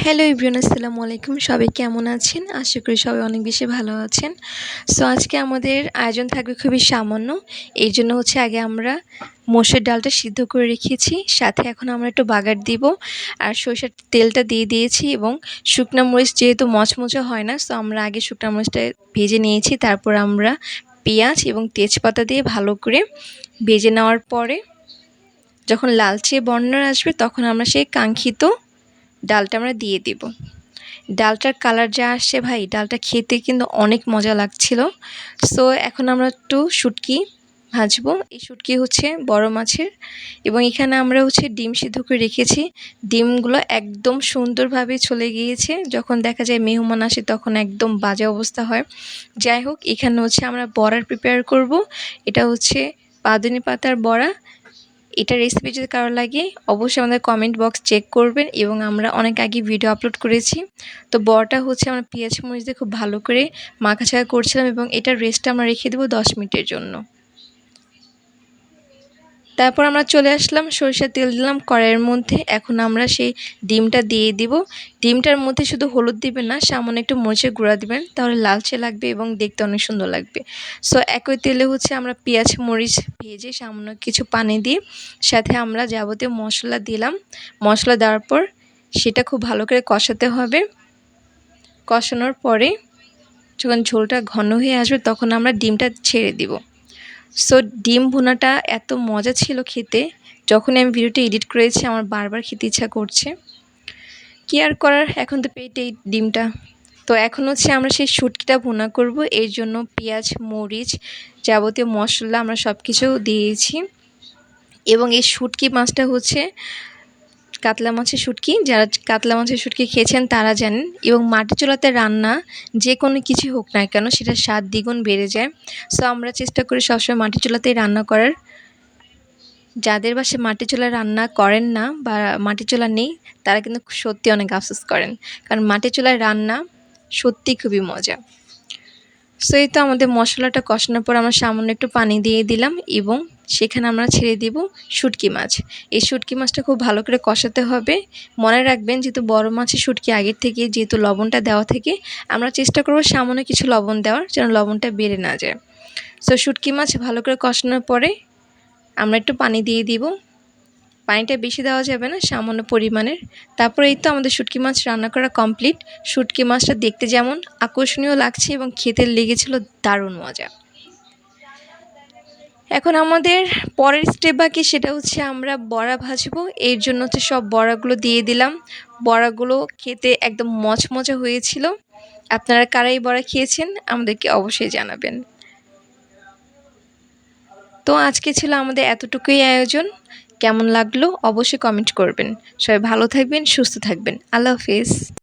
Hello everyone, আসসালামু আলাইকুম। সবাই কেমন আছেন? আশা করি সবাই অনেক বেশি ভালো আছেন। সো আজকে আমাদের আয়োজন থাকবে খুবই সামান্য। এইজন্য আগে আমরা মোষের ডালটা সিদ্ধ করে রেখেছি। সাথে এখন আমরা একটু বাগার দিব আর সরিষার তেলটা দিয়ে দিয়েছি এবং শুকনা মরিচ যেহেতু মচমচে হয় না, সো আমরা আগে শুকনা মরিচটা ভেজে নিয়েছি। তারপর আমরা পেঁয়াজ এবং তেজপাতা দিয়ে ভালো করে ভেজে নেওয়ার পরে যখন লালচে বর্ণ আসবে তখন আমরা সেই কাঙ্ক্ষিত ডালটা আমরা দিয়ে দিব। ডালটার কালার যা আসছে ভাই, ডালটা খেতে কিন্তু অনেক মজা লাগছিল। সো এখন আমরা একটু শুটকি ভাজবো। এই শুটকি বড় মাছের এবং এখানে আমরা ডিম সিদ্ধ করে রেখেছি। ডিমগুলো একদম সুন্দরভাবে চলে গিয়েছে। যখন দেখা যায় মেহমান আসে তখন একদম বাজে অবস্থা হয়। যাই হোক, এখানে আমরা বড়ার প্রিপেয়ার করব। এটা পাদুনি পাতার বড়া। এটা রেসিপি যদি কারো লাগে অবশ্যই আমাদের কমেন্ট বক্স চেক করবেন এবং আমরা অনেক আগে ভিডিও আপলোড করেছি। তো বড়াটা আমরা পেঁয়াজ মরিচ দিয়ে খুব ভালো করে মাখাছাকা করছিলাম এবং এটার রেস্টটা আমরা রেখে দেবো 10 মিনিটের জন্য। তারপর আমরা চলে আসলাম, সরিষার তেল দিলাম কড়াইয়ের মধ্যে। এখন আমরা সেই ডিমটা দিয়ে দিব। ডিমটার মধ্যে শুধু হলুদ দিবেন না, সামান্য একটু মরিচের গুঁড়া দিবেন, তাহলে লালচে লাগবে এবং দেখতে অনেক সুন্দর লাগবে। সো একই তেলে আমরা পেঁয়াজ মরিচ ভেজে সামান্য কিছু পানি দিয়ে সাথে আমরা যাবতীয় মশলা দিলাম। মশলা দেওয়ার পর সেটা খুব ভালো করে কষাতে হবে। কষানোর পরে যখন ঝোলটা ঘন হয়ে আসবে তখন আমরা ডিমটা ছেড়ে দিব। সো ডিম ভুনাটা এত মজা ছিল খেতে, যখন আমি ভিডিওটা এডিট করেছি আমার বারবার খেতে ইচ্ছা করছে। কি আর করার, এখন তো পেটেই ডিমটা। তো এখন আমরা সেই শুটকিটা ভুনা করব। এর জন্য পেঁয়াজ মরিচ যাবতীয় মশলা আমরা সব কিছু দিয়েছি এবং এই শুটকি মাছটা কাতলা মাছের শুটকি। যারা কাতলা মাছের শুটকি খেয়েছেন তারা জানেন। এবং মাটির চুলাতে রান্না যে কোনো কিছু হোক না কেন সেটা স্বাদ দ্বিগুণ বেড়ে যায়। সো আমরা চেষ্টা করি সবসময় মাটির চুলাতেই রান্না করার। যাদের বাসায় মাটির চুলায় রান্না করেন না বা মাটির চুলা নেই তারা কিন্তু সত্যি অনেক আফসোস করেন, কারণ মাটির চুলায় রান্না সত্যি খুবই মজা। সো এই তো আমাদের মশলাটা কষানোর পর আমরা সামান্য একটু পানি দিয়ে দিলাম এবং সেখানে আমরা ছেড়ে দিব শুটকি মাছ। এই শুটকি মাছটা খুব ভালো করে কষাতে হবে। মনে রাখবেন, যেহেতু বড় মাছের শুটকি আগের থেকে যেহেতু লবণটা দেওয়া থাকে, আমরা চেষ্টা করব সামান্য কিছু লবণ দেওয়ার, যেন লবণটা বেড়ে না যায়। সো শুটকি মাছ ভালো করে কষানোর পরে আমরা একটু পানি দিয়ে দিব। পানিটা বেশি দেওয়া যাবে না, সামান্য পরিমাণের। তারপর এই তো আমাদের শুটকি মাছ রান্না করা কমপ্লিট। শুটকি মাছটা দেখতে যেমন আকর্ষণীয় লাগছে এবং খেতে লেগেছিল দারুণ মজা। এখন আমাদের পরের স্টেপ বাকি, সেটা আমরা বড়া ভাজবো। এর জন্য সব বড়াগুলো দিয়ে দিলাম। বড়াগুলো খেতে একদম মচমচে হয়েছিল। আপনারা কারা এই বড়া খেয়েছেন আমাদেরকে অবশ্যই জানাবেন। তো আজকে ছিল আমাদের এতটুকুই আয়োজন। কেমন লাগলো অবশ্যই কমেন্ট করবেন। সবাই ভালো থাকবেন, সুস্থ থাকবেন। আল্লাহ হাফেজ।